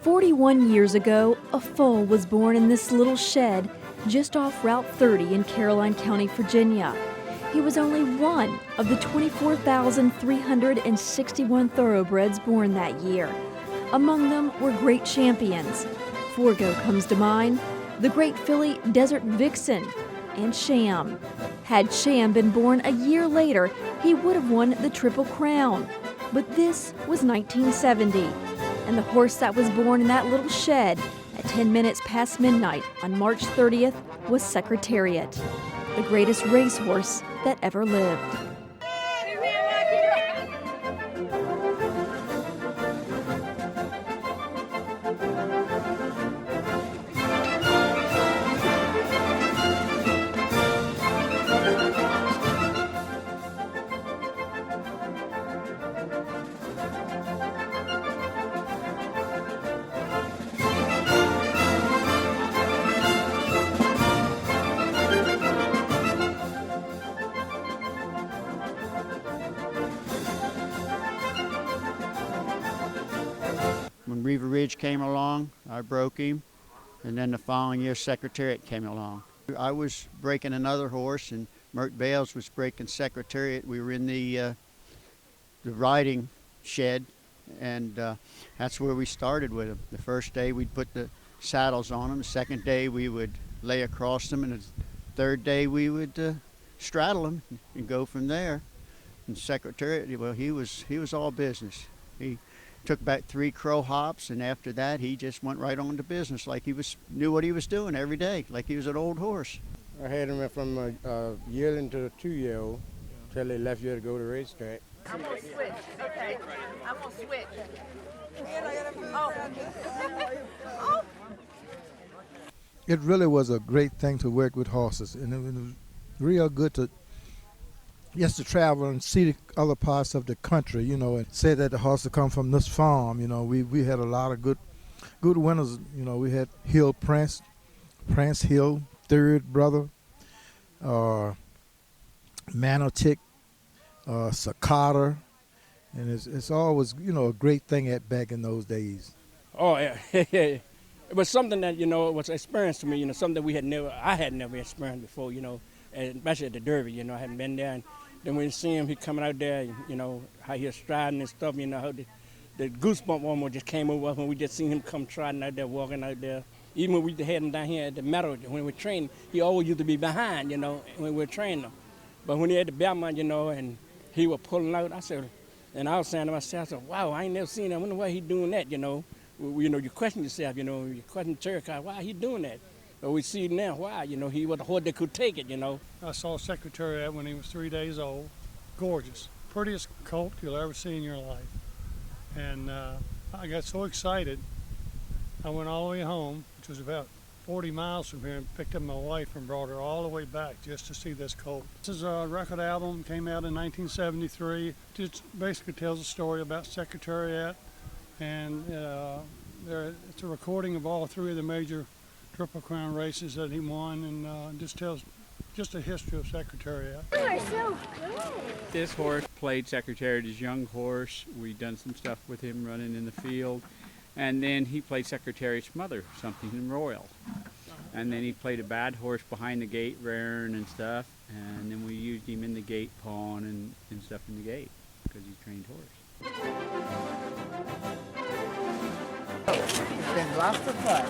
41 years ago, a foal was born in this little shed just off Route 30 in Caroline County, Virginia. He was only one of the 24,361 thoroughbreds born that year. Among them were great champions. Forgo comes to mind, the great filly Desert Vixen, and Sham. Had Sham been born a year later, he would have won the Triple Crown. But this was 1970, and the horse that was born in that little shed at 10 minutes past midnight on March 30th was Secretariat, the greatest racehorse that ever lived. When Riva Ridge came along, I broke him, and then the following year Secretariat came along. I was breaking another horse, and Mert Bales was breaking Secretariat. We were in the riding shed, and that's where we started with him. The first day we'd put the saddles on him. The second day we would lay across them, and the third day we would straddle him and go from there. And Secretariat, well, he was all business. He took back 3 crow hops, and after that he just went right on to business like he knew what he was doing every day, like he was an old horse. I had him from a yearling to a 2-year-old till they left here to go to the racetrack. I'm gonna switch. Okay, I'm gonna switch. Oh. It really was a great thing to work with horses, and it was real good to just to travel and see the other parts of the country, you know, and say that the horses come from this farm. You know, we had a lot of good winners. You know, we had Hill Prince Hill, third brother, Manotick, Sakata, and it's always, you know, a great thing back in those days. Oh yeah, it was something that, you know, it was an experience to me. You know, something I had never experienced before. You know, and especially at the Derby. You know, I hadn't been there. And then when you see him, he coming out there, you know, how he was striding and stuff, you know, how the goosebump almost just came over us when we just seen him come trotting out there, walking out there. Even when we had him down here at the Meadow, when we were training, he always used to be behind, you know, when we were training him. But when he had the Belmont, you know, and he was pulling out, I was saying to myself, wow, I ain't never seen that. I wonder why he doing that, you know. You know, you question yourself, you know, you question Cherokee, why he doing that? But we see now why, you know, he was a horse that could take it, you know. I saw Secretariat when he was 3 days old. Gorgeous. Prettiest colt you'll ever see in your life. And I got so excited, I went all the way home, which was about 40 miles from here, and picked up my wife and brought her all the way back just to see this colt. This is a record album, came out in 1973. It basically tells a story about Secretariat, and it's a recording of all 3 of the major Triple Crown races that he won, and just tells a history of Secretariat. You are so good. This horse played Secretariat as young horse. We done some stuff with him running in the field. And then he played Secretariat's mother, Somethingroyal. And then he played a bad horse behind the gate, rearing and stuff. And then we used him in the gate pawn and stuff in the gate because he trained horse. It's been lots of fun.